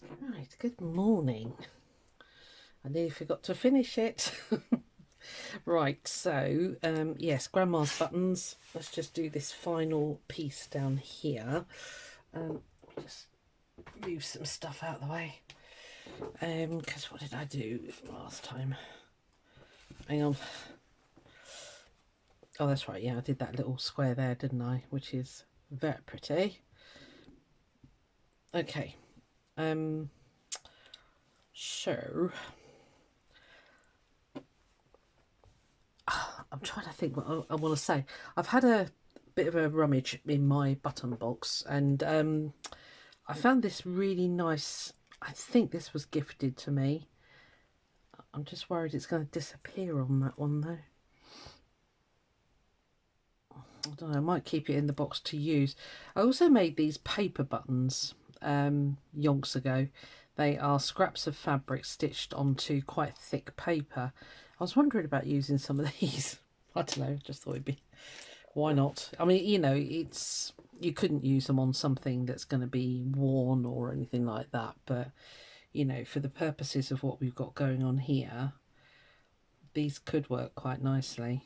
Right, good morning. I nearly forgot to finish it. Right, so yes, Grandma's buttons. Let's just do this final piece down here. Just move some stuff out of the way. Because what did I do last time? Hang on. Oh, that's right. Yeah, I did that little square there, didn't I? Which is very pretty. Okay. So I'm trying to think what I want to say. I've had a bit of a rummage in my button box, and I found this really nice. I think this was gifted to me. I'm just worried it's going to disappear on that one though. I don't know, I might keep it in the box to use. I also made these paper buttons yonks ago. They are scraps of fabric stitched onto quite thick paper. I was wondering about using some of these. I don't know, just thought it'd be, why not? I mean, you know, it's, you couldn't use them on something that's going to be worn or anything like that, but you know, for the purposes of what we've got going on here, these could work quite nicely.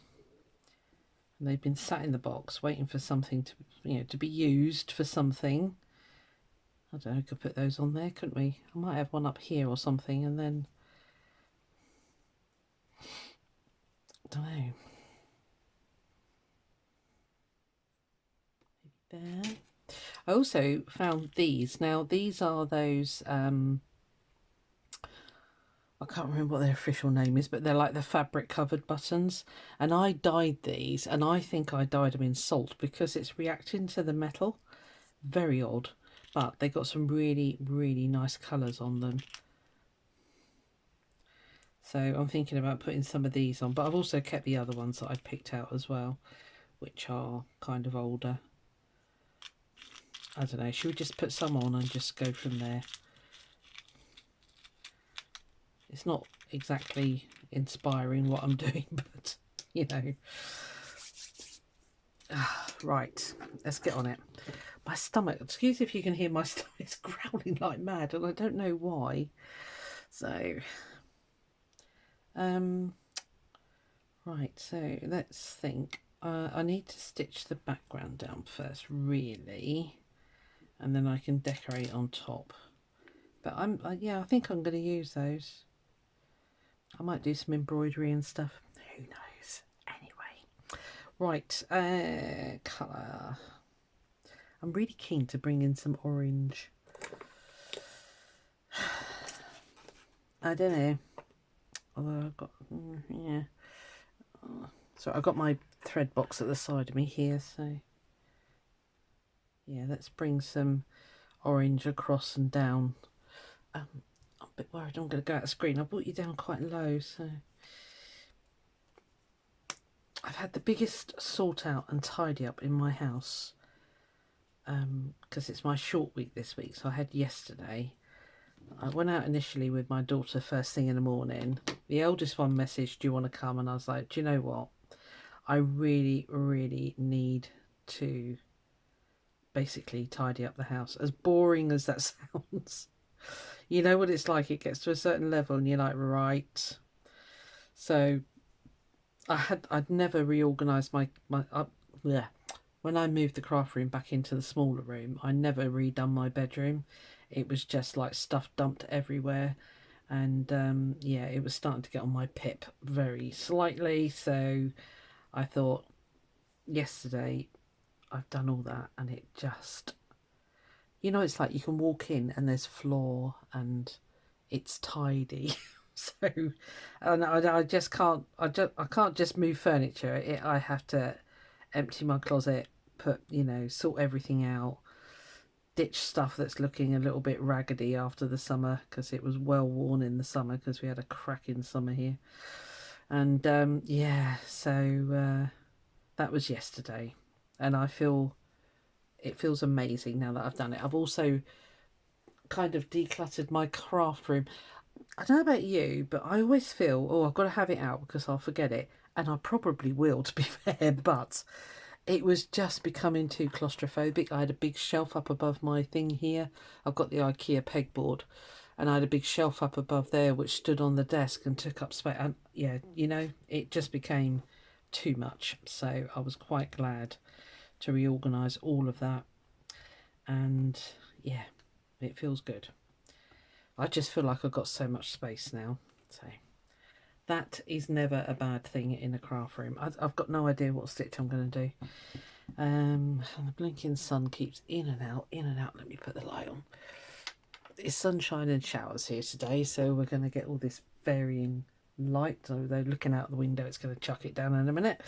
And they've been sat in the box waiting for something to, you know, to be used for something. I don't know, we could put those on there, couldn't we? I might have one up here or something, and then I don't know. Maybe there. I also found these. Now these are those I can't remember what their official name is, but they're like the fabric covered buttons, and I dyed these, and I think I dyed them in salt because it's reacting to the metal. Very odd, but they got some really nice colours on them. So I'm thinking about putting some of these on, but I've also kept the other ones that I picked out as well, which are kind of older. I don't know, should we just put some on and just go from there? It's not exactly inspiring what I'm doing, but you know. Right, let's get on it. My stomach, excuse if you can hear my stomach, it's growling like mad, and I don't know why. So, right, so let's think. I need to stitch the background down first, really, and then I can decorate on top. But yeah, I think I'm going to use those. I might do some embroidery and stuff. Who knows? Anyway, right, colour. I'm really keen to bring in some orange. I don't know. Although I've got, yeah. So I've got my thread box at the side of me here, so yeah, let's bring some orange across and down. I'm a bit worried I'm going to go out of screen. I brought you down quite low, so I've had the biggest sort out and tidy up in my house because it's my short week this week. So I had yesterday. I went out initially with my daughter first thing in the morning. The eldest one messaged, do you want to come? And I was like, do you know what? I really need to basically tidy up the house. As boring as that sounds. You know what it's like, it gets to a certain level and you're like, right. So I'd never reorganised yeah. When I moved the craft room back into the smaller room, I never redone my bedroom. It was just like stuff dumped everywhere, and yeah, it was starting to get on my pip very slightly. So I thought, yesterday I've done all that, and it just, you know, it's like you can walk in and there's floor and it's tidy. So, and I just can't, I can't just move furniture. I have to empty my closet, put, you know, sort everything out, ditch stuff that's looking a little bit raggedy after the summer because it was well worn in the summer because we had a cracking summer here. And yeah, so that was yesterday, and I feel, it feels amazing now that I've done it. I've also kind of decluttered my craft room. I don't know about you, but I always feel, oh, I've got to have it out because I'll forget it, and I probably will, to be fair, but It was just becoming too claustrophobic. I had a big shelf up above my thing here. I've got the IKEA pegboard, and I had a big shelf up above there which stood on the desk and took up space. And yeah, you know, it just became too much. So I was quite glad to reorganise all of that. And yeah, it feels good. I just feel like I've got so much space now. So that is never a bad thing in a craft room. I've got no idea what stitch I'm going to do. And the blinking sun keeps in and out, in and out. Let me put the light on. It's sunshine and showers here today, so we're going to get all this varying light. So they're looking out the window, it's going to chuck it down in a minute.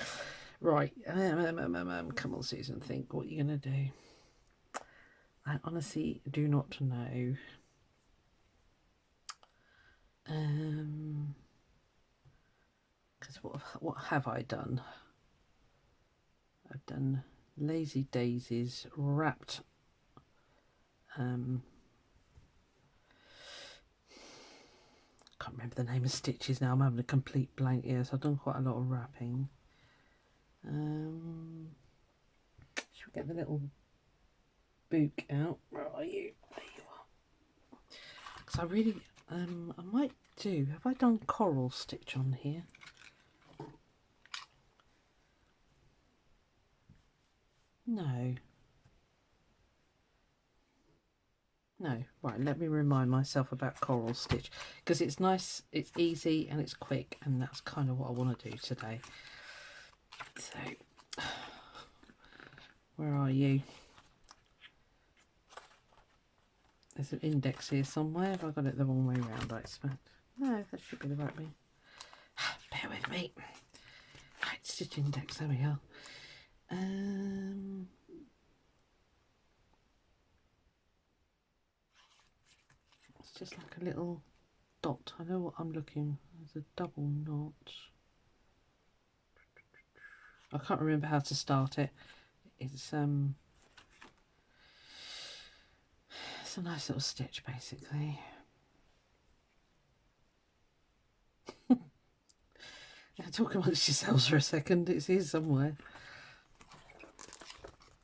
Right, come on, Susan, think what you're going to do. I honestly do not know. Because what have I done? I've done lazy daisies wrapped. Can't remember the name of stitches now. I'm having a complete blank here, so I've done quite a lot of wrapping. Should we get the little book out? Where are you? There you are. Because I really, I might do. Have I done coral stitch on here? No. No. Right, let me remind myself about coral stitch, because it's nice, it's easy, and it's quick, and that's kind of what I want to do today. So, where are you? There's an index here somewhere. Have I got it the wrong way around, I expect? No, that should be the right way. Bear with me. Right, stitch index, there we are. It's just like a little dot. I know what I'm looking. There's a double knot. I can't remember how to start it. It's a nice little stitch, basically. Talk amongst yourselves for a second. It's here somewhere.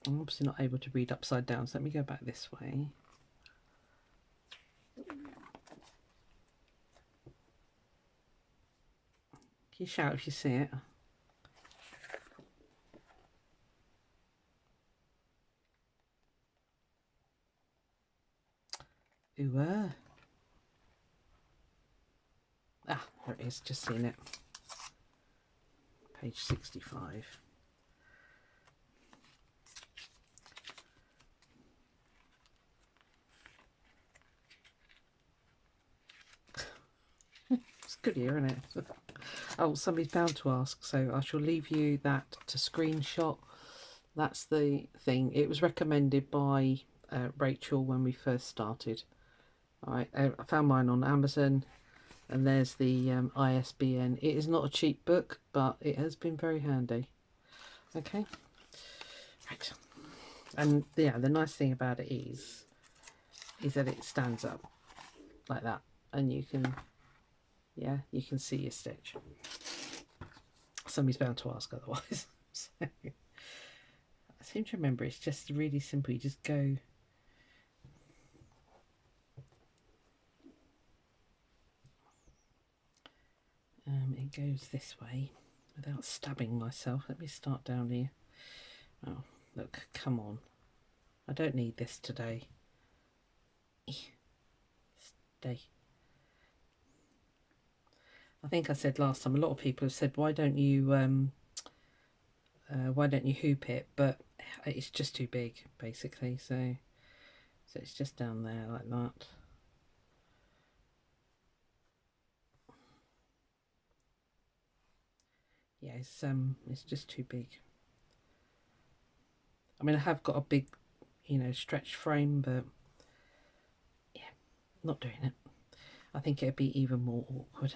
I'm obviously not able to read upside down, so let me go back this way. Can you shout if you see it? Ooh, ah, there it is, just seen it. Page 65. It's good here, isn't it? Oh, somebody's bound to ask, so I shall leave you that to screenshot. That's the thing. It was recommended by Rachel when we first started. I found mine on Amazon, and there's the ISBN. It is not a cheap book, but it has been very handy. Okay, right. And yeah, the nice thing about it is that it stands up like that, and you can, yeah, you can see your stitch. Somebody's bound to ask otherwise. So, I seem to remember it's just really simple. You just go. It goes this way without stabbing myself. Let me start down here. Oh, look, come on. I don't need this today. Stay. I think I said last time, a lot of people have said, why don't you hoop it? But it's just too big, basically. So it's just down there like that. Yeah, it's just too big. I mean, I have got a big, you know, stretched frame, but yeah, not doing it. I think it'd be even more awkward.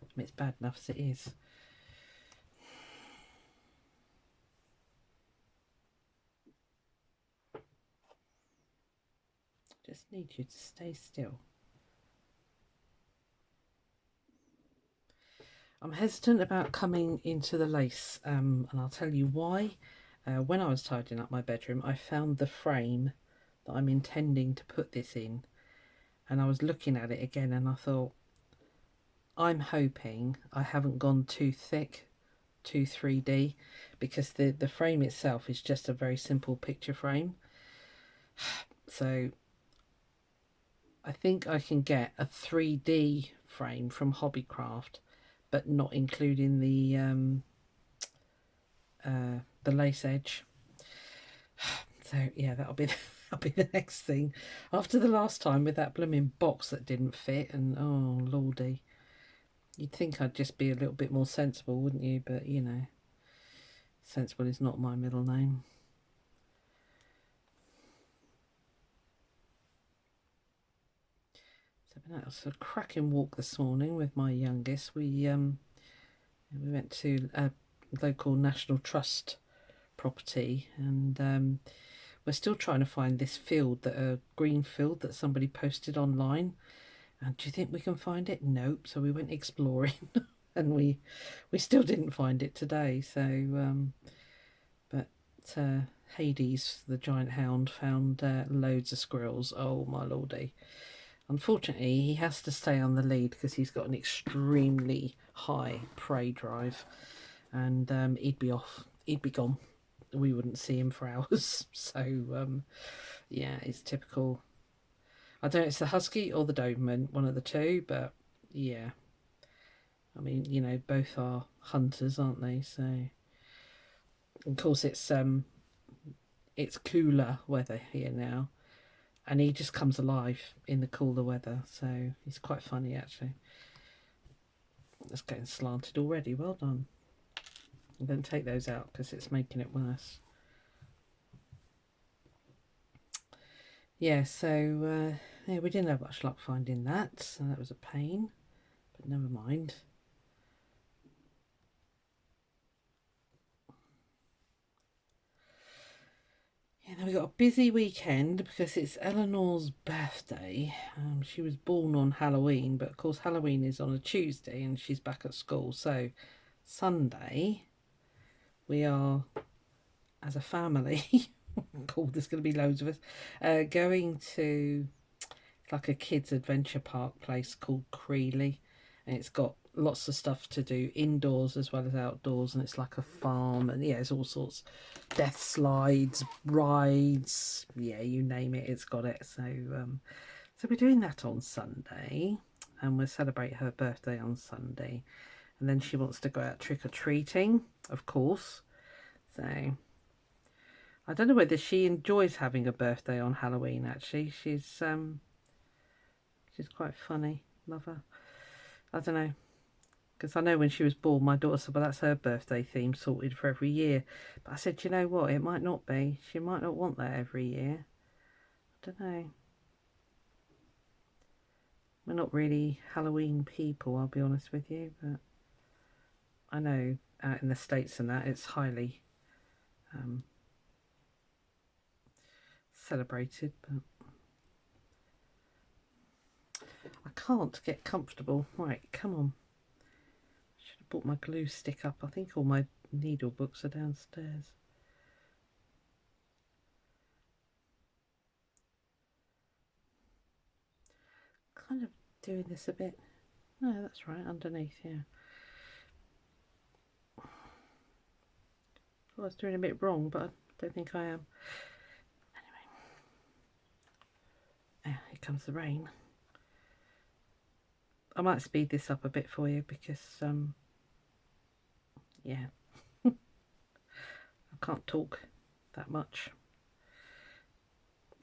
I mean, it's bad enough as it is. Just need you to stay still. I'm hesitant about coming into the lace, and I'll tell you why. when I was tidying up my bedroom, I found the frame that I'm intending to put this in, and I was looking at it again and I thought, I'm hoping I haven't gone too thick, too 3D, because the frame itself is just a very simple picture frame. So I think I can get a 3D frame from Hobbycraft, but not including the lace edge. So yeah, that'll be that'll be the next thing. After the last time with that blooming box that didn't fit, and oh lordy, you'd think I'd just be a little bit more sensible, wouldn't you? But you know, sensible is not my middle name. So it was a cracking walk this morning with my youngest. We went to a local National Trust property, and we're still trying to find this field, that a green field that somebody posted online. And do you think we can find it? Nope. So we went exploring and we still didn't find it today. So but Hades, the giant hound, found loads of squirrels. Oh my lordy. Unfortunately, he has to stay on the lead because he's got an extremely high prey drive, and he'd be off, he'd be gone. We wouldn't see him for hours. So yeah, it's typical. I don't know, it's the husky or the Doberman, one of the two, but yeah, I mean, you know, both are hunters, aren't they? So of course it's cooler weather here now, and he just comes alive in the cooler weather, so he's quite funny actually. It's getting slanted already. Well done. I'm going to take those out because it's making it worse. Yeah, so yeah, we didn't have much luck finding that, so that was a pain, but never mind. Yeah, then we got a busy weekend because it's Eleanor's birthday. She was born on Halloween, but of course Halloween is on a Tuesday and she's back at school. So Sunday we are, as a family, cool, there's going to be loads of us, going to like a kids adventure park place called Creeley, and it's got lots of stuff to do indoors as well as outdoors, and it's like a farm, and yeah, it's all sorts, death slides, rides, yeah, you name it, it's got it. So we're doing that on Sunday, and we'll celebrate her birthday on Sunday, and then she wants to go out trick-or-treating, of course. So I don't know whether she enjoys having a birthday on Halloween. Actually, she's quite funny. Love her. I don't know, because I know when she was born, my daughter said, well, that's her birthday theme sorted for every year. But I said, you know what, it might not be. She might not want that every year. I don't know. We're not really Halloween people, I'll be honest with you, but I know out in the States and that, it's highly celebrated, but I can't get comfortable. Right, come on. Should have brought my glue stick up. I think all my needle books are downstairs. Kind of doing this a bit. No, that's right, underneath, yeah. I was doing a bit wrong, but I don't think I am. Anyway, here comes the rain. I might speed this up a bit for you because, yeah, I can't talk that much.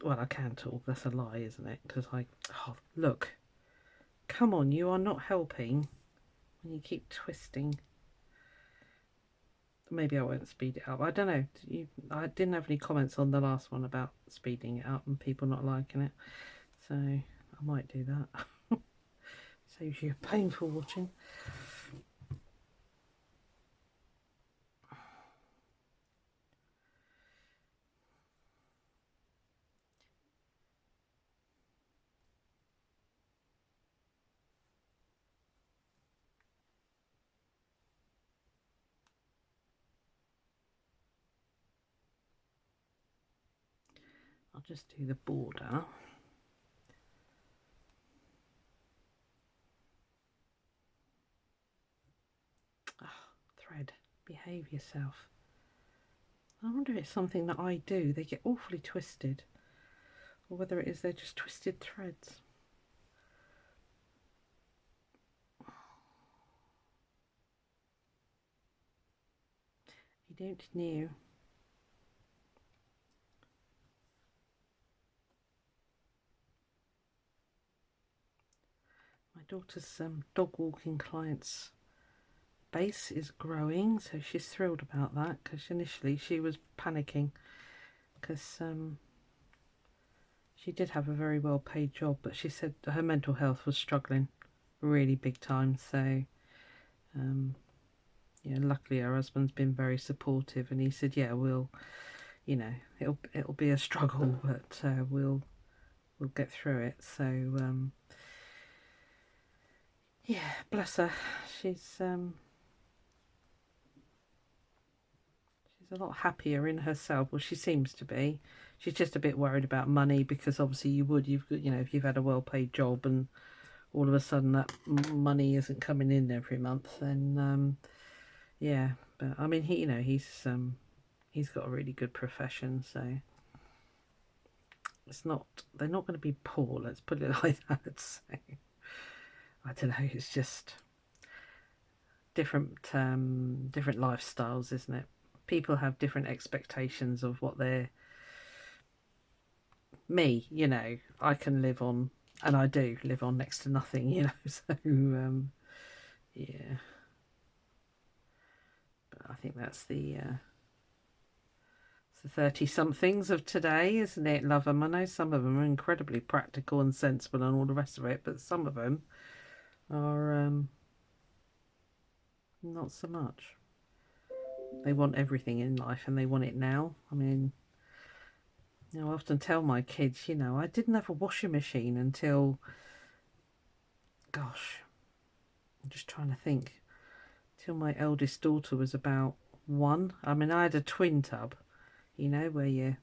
Well, I can talk, that's a lie, isn't it? Because oh, look, come on, you are not helping when you keep twisting. Maybe I won't speed it up. I don't know. I didn't have any comments on the last one about speeding it up and people not liking it. So I might do that. Saves you painful watching. just do the border. Oh, thread, behave yourself. I wonder if it's something that I do. They get awfully twisted, or whether it is they're just twisted threads. You don't know. My daughter's dog walking client's base is growing, so she's thrilled about that, because initially she was panicking because she did have a very well paid job, but she said her mental health was struggling really big time. So yeah, luckily her husband's been very supportive, and he said, yeah, we'll, you know, it'll be a struggle, but we'll get through it. So yeah, bless her. She's a lot happier in herself. Well, she seems to be. She's just a bit worried about money, because obviously you've got, you know, if you've had a well-paid job and all of a sudden that money isn't coming in every month, then yeah. But I mean, you know, he's got a really good profession, so it's not, they're not going to be poor. Let's put it like that. So I don't know. It's just different lifestyles, isn't it? People have different expectations of what they're. Me, you know, I can live on, and I do live on next to nothing, you know. So yeah, but I think that's the 30-somethings of today, isn't it? Love them. I know some of them are incredibly practical and sensible and all the rest of it, but some of them are not so much. They want everything in life, and they want it now. I mean, you know, I often tell my kids, you know, I didn't have a washing machine until, gosh, I'm just trying to think, till my eldest daughter was about 1. I mean, I had a twin tub, you know, where you,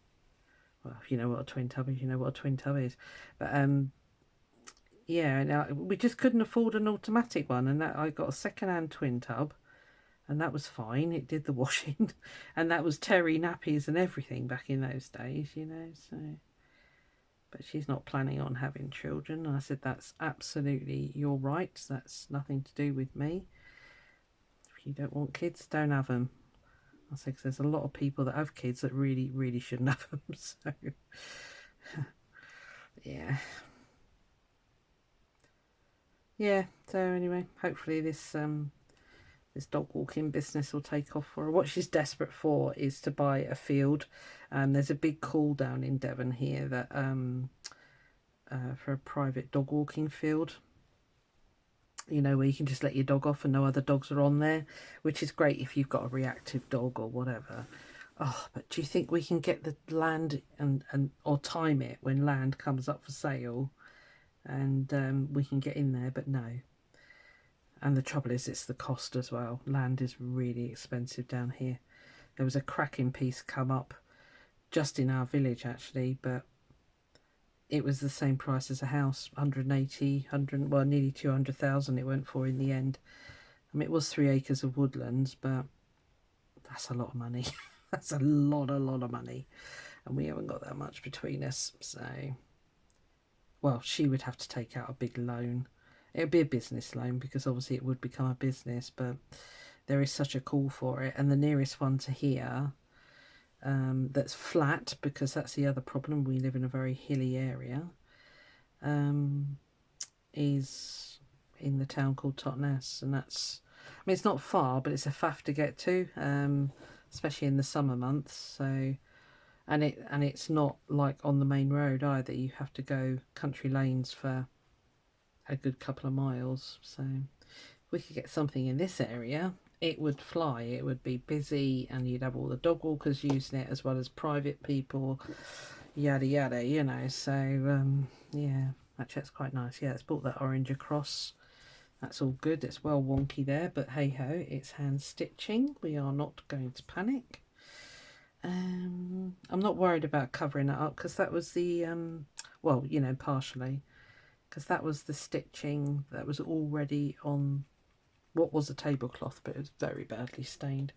well, if you know what a twin tub is, you know what a twin tub is. But yeah, now we just couldn't afford an automatic one, and that I got a second-hand twin tub, and that was fine. It did the washing, and that was terry nappies and everything back in those days, you know. So, but she's not planning on having children. And I said, that's absolutely your right. That's nothing to do with me. If you don't want kids, don't have them. I said, because there's a lot of people that have kids that really, really shouldn't have them. So, yeah. Yeah, so anyway, hopefully this this dog walking business will take off for her. What she's desperate for is to buy a field. There's a big call down in Devon here that for a private dog walking field, you know, where you can just let your dog off and no other dogs are on there, which is great if you've got a reactive dog or whatever. Oh, but do you think we can get the land and or time it when land comes up for sale, and we can get in there? But no. And the trouble is, it's the cost as well. Land is really expensive down here. There was a cracking piece come up just in our village, actually, but it was the same price as a house, 180, 100, well, nearly 200,000 it went for in the end. I mean, it was 3 acres of woodlands, but that's a lot of money. That's a lot of money. And we haven't got that much between us. So, well, she would have to take out a big loan. It would be a business loan, because obviously it would become a business, but there is such a call for it. And the nearest one to here that's flat, because that's the other problem, we live in a very hilly area, is in the town called Totnes, and that's, I mean, it's not far, but it's a faff to get to, especially in the summer months. So, and it's not like on the main road either. You have to go country lanes for a good couple of miles. So if we could get something in this area, it would fly. It would be busy, and you'd have all the dog walkers using it as well as private people, yada yada, you know. So yeah, actually that's quite nice. Yeah, it's bought that orange across. That's all good. It's well wonky there, but hey ho, it's hand stitching. We are not going to panic. I'm not worried about covering it up because that was the well, you know, partially because that was the stitching that was already on what was a tablecloth, but it was very badly stained.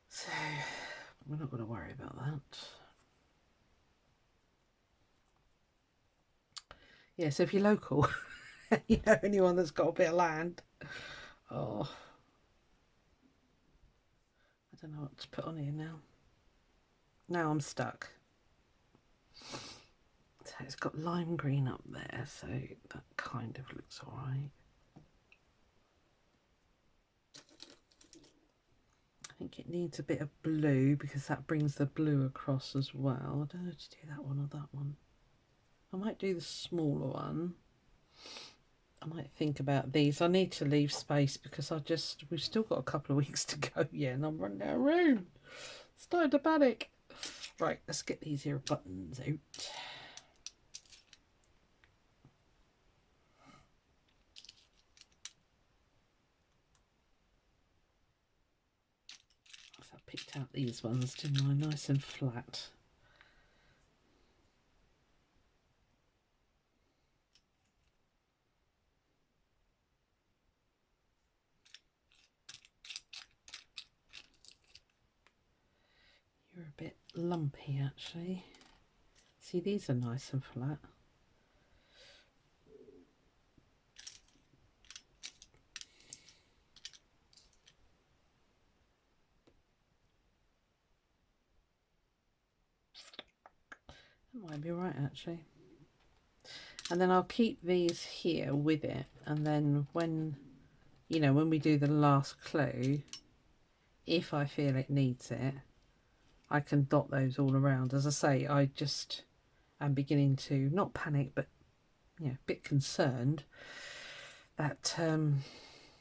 So we're not going to worry about that. Yeah, so if you're local, you know anyone that's got a bit of land, oh, I don't know what to put on here now. Now I'm stuck. So it's got lime green up there, so that kind of looks all right. I think it needs a bit of blue because that brings the blue across as well. I don't know to do that one or that one. I might do the smaller one. I might think about these. I need to leave space because we've still got a couple of weeks to go, yeah, and I'm running out of room. Starting to panic. Right, let's get these here buttons out. So I picked out these ones, didn't I? Nice and flat. You're a bit lumpy actually. See, these are nice and flat. That might be right actually. And then I'll keep these here with it, and then when, you know, when we do the last clue, if I feel it needs it, I can dot those all around. As I say, I just am beginning to not panic, but yeah, a bit concerned that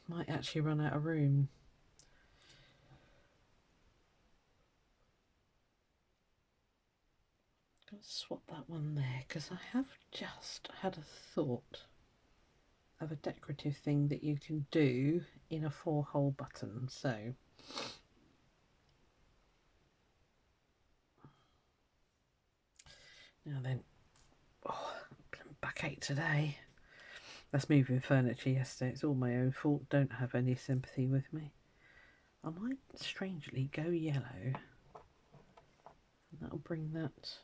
might actually run out of room. I'll swap that one there because I have just had a thought of a decorative thing that you can do in a 4-hole button. So now then, oh, backache today. That's moving furniture yesterday. It's all my own fault. Don't have any sympathy with me. I might strangely go yellow. That'll bring that,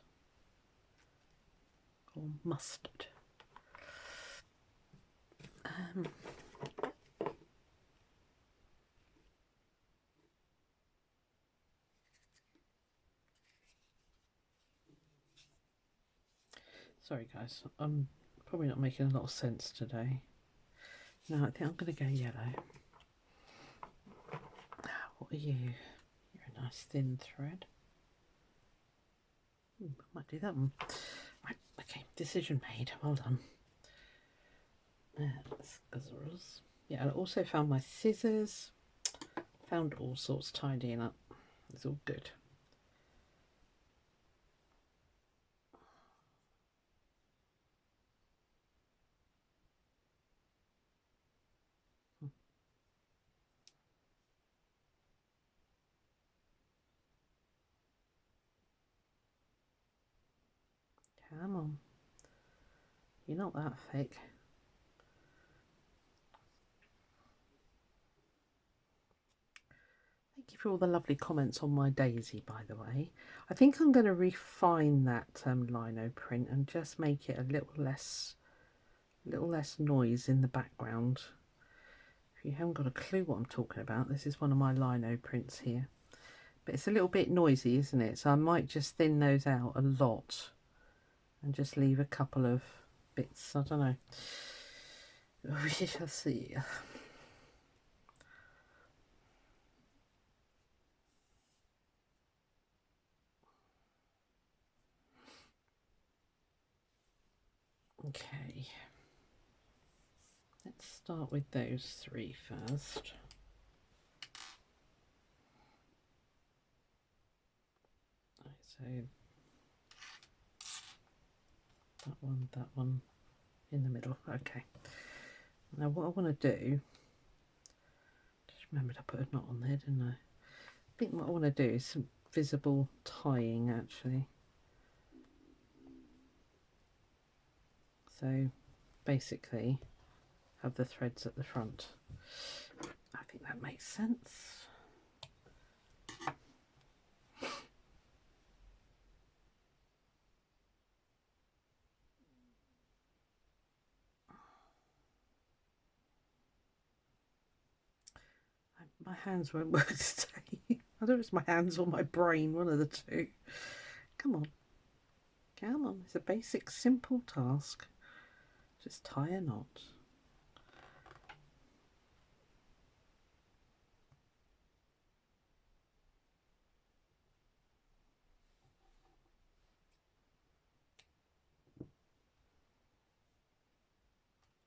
or mustard. Sorry guys, I'm probably not making a lot of sense today. No, I think I'm going to go yellow. What are you? You're a nice thin thread. I might do that one. Right, okay, decision made. Well done. Scissors. Yeah, I also found my scissors. Found all sorts tidying up. It's all good. Come on. You're not that thick. Thank you for all the lovely comments on my daisy, by the way. I think I'm going to refine that lino print and just make it a little less noise in the background. If you haven't got a clue what I'm talking about, this is one of my lino prints here. But it's a little bit noisy, isn't it? So I might just thin those out a lot and just leave a couple of bits. I don't know. We shall see. Okay. Let's start with those 3 first. So that one in the middle. Okay. Now what I want to do, just remembered I put a knot on there, didn't I? I think what I want to do is visible tying actually. So basically have the threads at the front. I think that makes sense. My hands won't work today. I don't know if it's my hands or my brain, one of the two. Come on. Come on. It's a basic, simple task. Just tie a knot.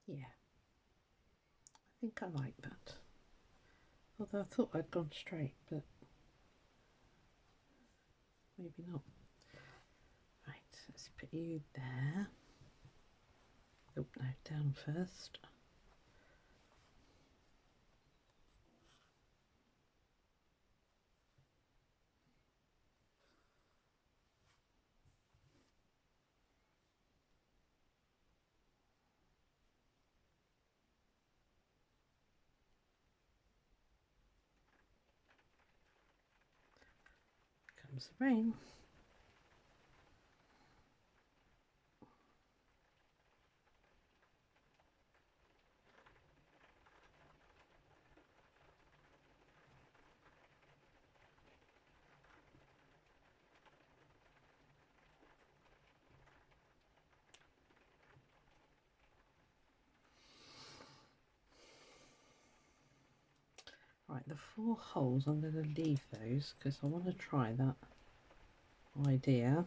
Yeah. I think I like that. Although I thought I'd gone straight, but maybe not. Right, let's put you there. Oh, no, down first. Comes the rain. Right, the 4 holes, I'm going to leave those because I want to try that idea.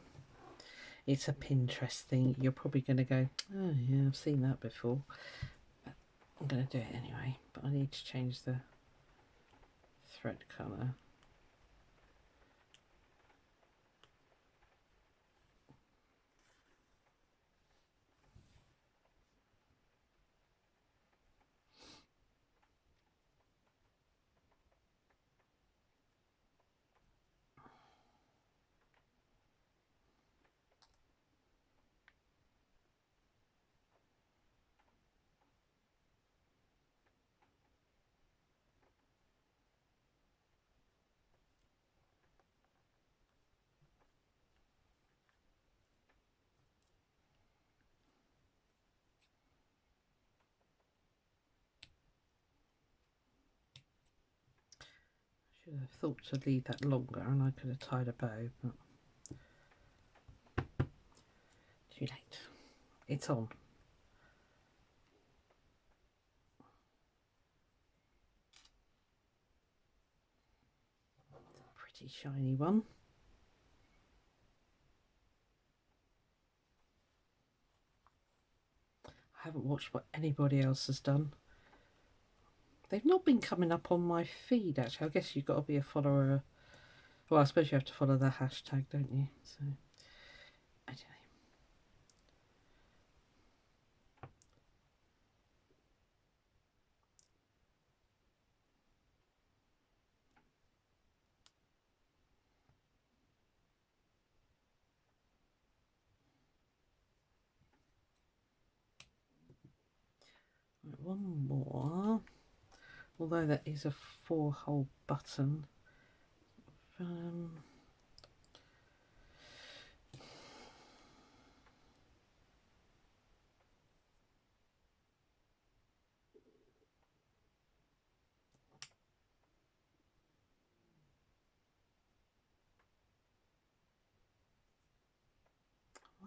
It's a Pinterest thing. You're probably going to go, oh yeah, I've seen that before. But I'm going to do it anyway. But I need to change the thread colour. Should have thought to leave that longer and I could have tied a bow, but too late. It's on. It's a pretty shiny one. I haven't watched what anybody else has done. They've not been coming up on my feed actually. I guess you've got to be a follower. Well, I suppose you have to follow the hashtag, don't you? So, I don't know. Right, one more. Although that is a 4-hole button. I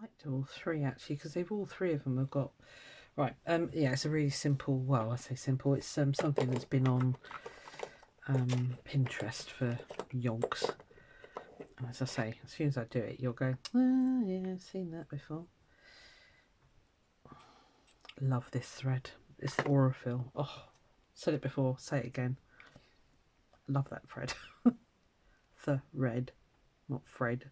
like to all 3 actually because they've all 3 of them have got right. Yeah, it's a really simple. Well, I say simple. It's something that's been on Pinterest for yonks. And as I say, as soon as I do it, you'll go, oh yeah, I've seen that before. Love this thread. It's the Aurifil. Oh, said it before. Say it again. Love that thread. The red, not Fred.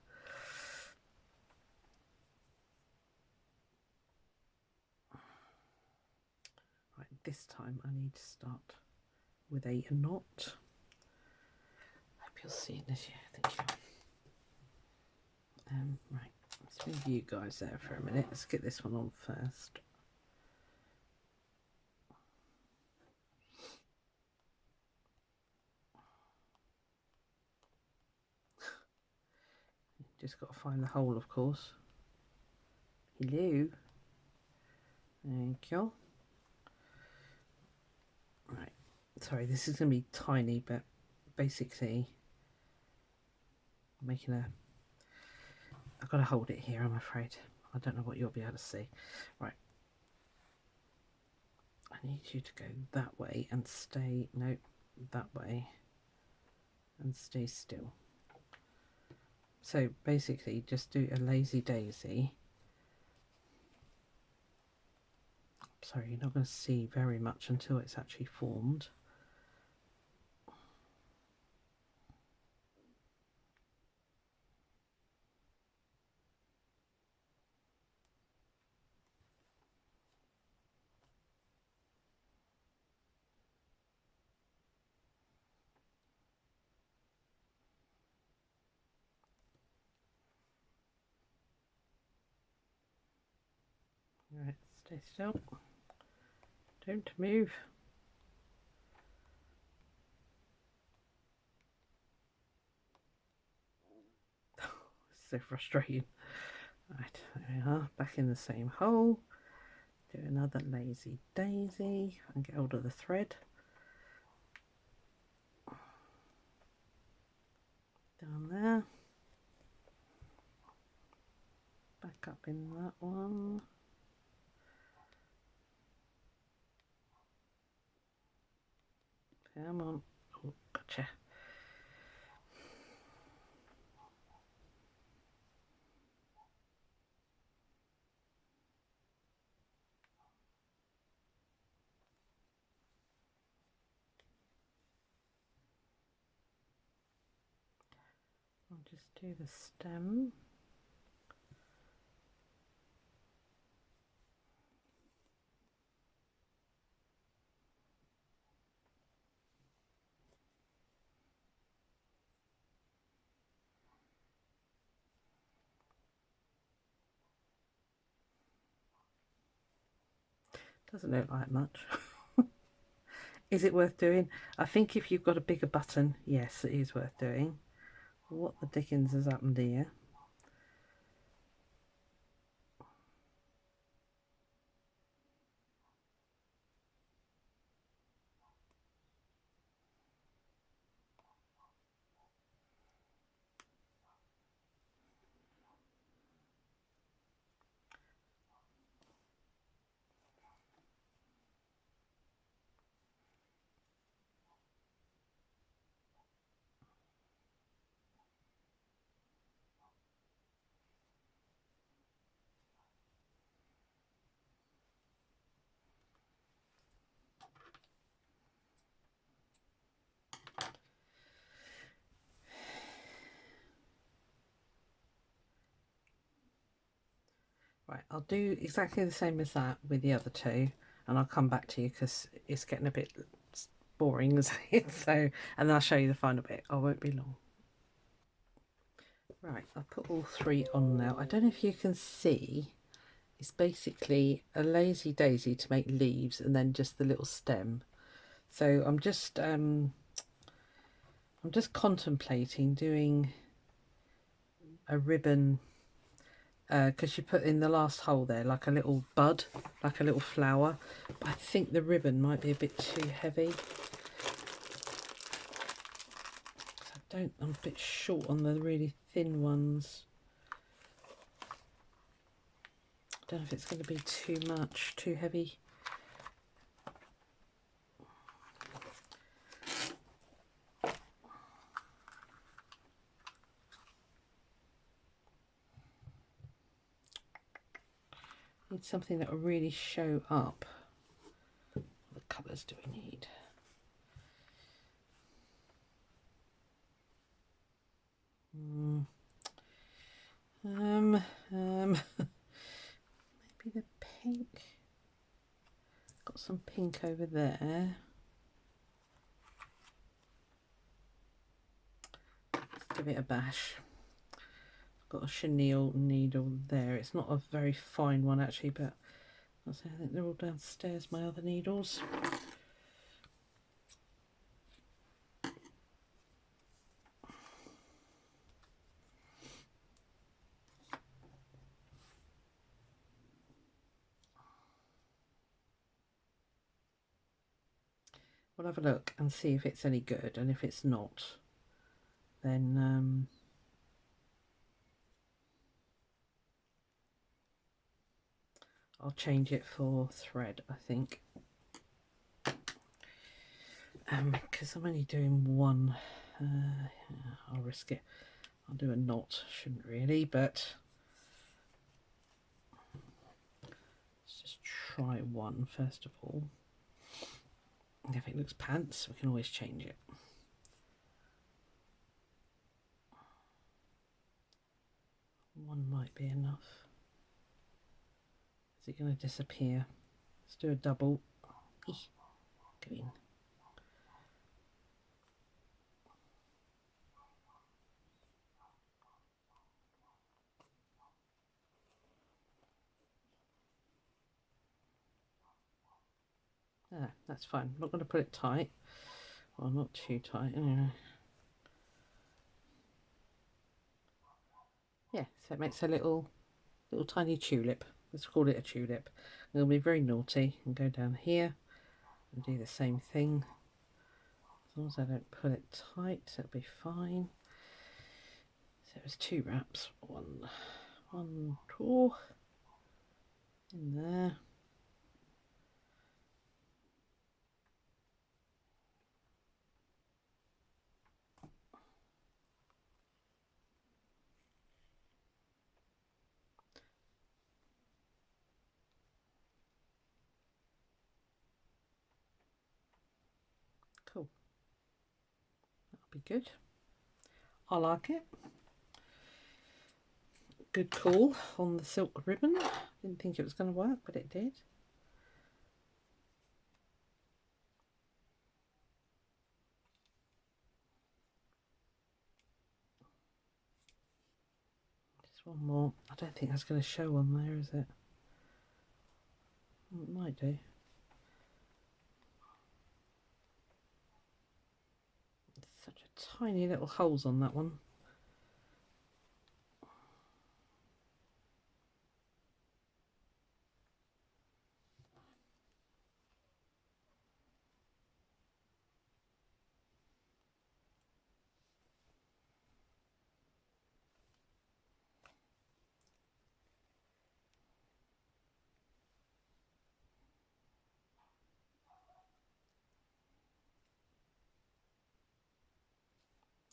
Right, this time I need to start with a knot. Hope you'll see this. Yeah, thank you. Right, let's move you guys there for a minute. Let's get this one on first. Just got to find the hole, of course. Hello. Thank you. Right. Sorry, this is going to be tiny, but basically I'm making a... I've got to hold it here, I'm afraid. I don't know what you'll be able to see. Right. I need you to go that way and stay... No, that way. And stay still. So basically just do a lazy daisy. Sorry, you're not going to see very much until it's actually formed. Right, stay still. Don't move. So frustrating. Right, there we are, back in the same hole. Do another lazy daisy and get hold of the thread. Down there. Back up in that one. Come on. Oh, gotcha. I'll just do the stem. Doesn't look like much. Is it worth doing? I think if you've got a bigger button, yes, it is worth doing. What the dickens has happened here? Right, I'll do exactly the same as that with the other two, and I'll come back to you because it's getting a bit boring, so and then I'll show you the final bit. I won't be long. Right, I'll put all three on now. I don't know if you can see, it's basically a lazy daisy to make leaves and then just the little stem. So I'm just contemplating doing a ribbon, because you put in the last hole there like a little bud, like a little flower, but I think the ribbon might be a bit too heavy. I'm a bit short on the really thin ones. I don't know if it's going to be too much, too heavy. Need something that will really show up. What colours do we need? Maybe the pink. Got some pink over there. Let's give it a bash. I've got a chenille needle there. It's not a very fine one actually, but I think they're all downstairs, my other needles. We'll have a look and see if it's any good, and if it's not, then I'll change it for thread, I think, because I'm only doing one. I'll risk it. I'll do a knot, shouldn't really, but let's just try one first of all. If it looks pants, we can always change it. One might be enough. Is it going to disappear? Let's do a double. Go in. Ah, that's fine. I'm not going to put it tight. Well, not too tight anyway. Yeah, so it makes a little tiny tulip. Let's call it a tulip. And it'll be very naughty and go down here and do the same thing. As long as I don't pull it tight, it'll be fine. So there's 2 wraps. One, 2 in there. Cool. That'll be good. I like it. Good call on the silk ribbon. Didn't think it was going to work, but it did. Just one more. I don't think that's going to show on there, is it? It might do. Such a tiny little holes on that one.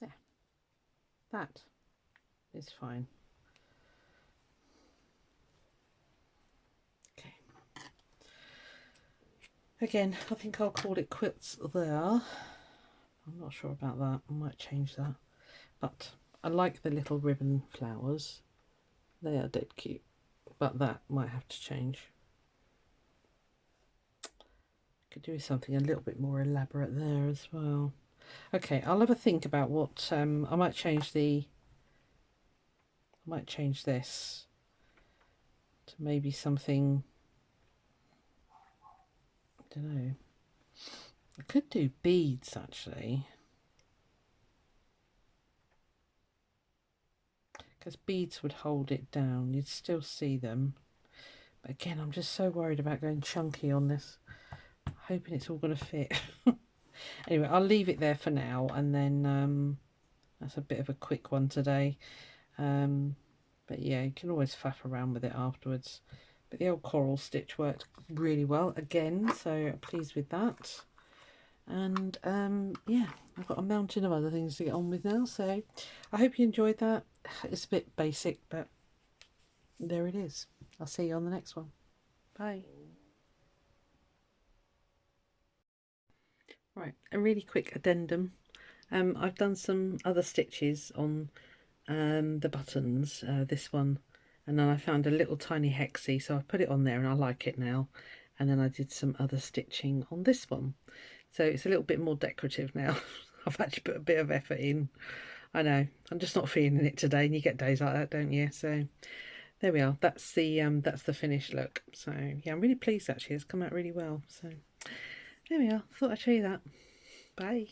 Yeah, that is fine. Okay. Again, I think I'll call it quits there. I'm not sure about that. I might change that. But I like the little ribbon flowers. They are dead cute. But that might have to change. Could do something a little bit more elaborate there as well. Okay, I'll have a think about what I might change this to maybe something, I don't know. I could do beads actually, because beads would hold it down. You'd still see them. But again, I'm just so worried about going chunky on this. Hoping it's all going to fit. Anyway, I'll leave it there for now, and then that's a bit of a quick one today. But yeah, you can always faff around with it afterwards. But the old coral stitch worked really well again, so pleased with that. And yeah, I've got a mountain of other things to get on with now, so I hope you enjoyed that. It's a bit basic, but there it is. I'll see you on the next one. Bye. Right, a really quick addendum. I've done some other stitches on the buttons, this one, and then I found a little tiny hexie, so I put it on there and I like it now. And then I did some other stitching on this one, so it's a little bit more decorative now. I've actually put a bit of effort in. I know, I'm just not feeling it today, and you get days like that, don't you? So there we are. That's the finished look. So yeah, I'm really pleased actually. It's come out really well. So there we are. Thought I'd show you that. Bye.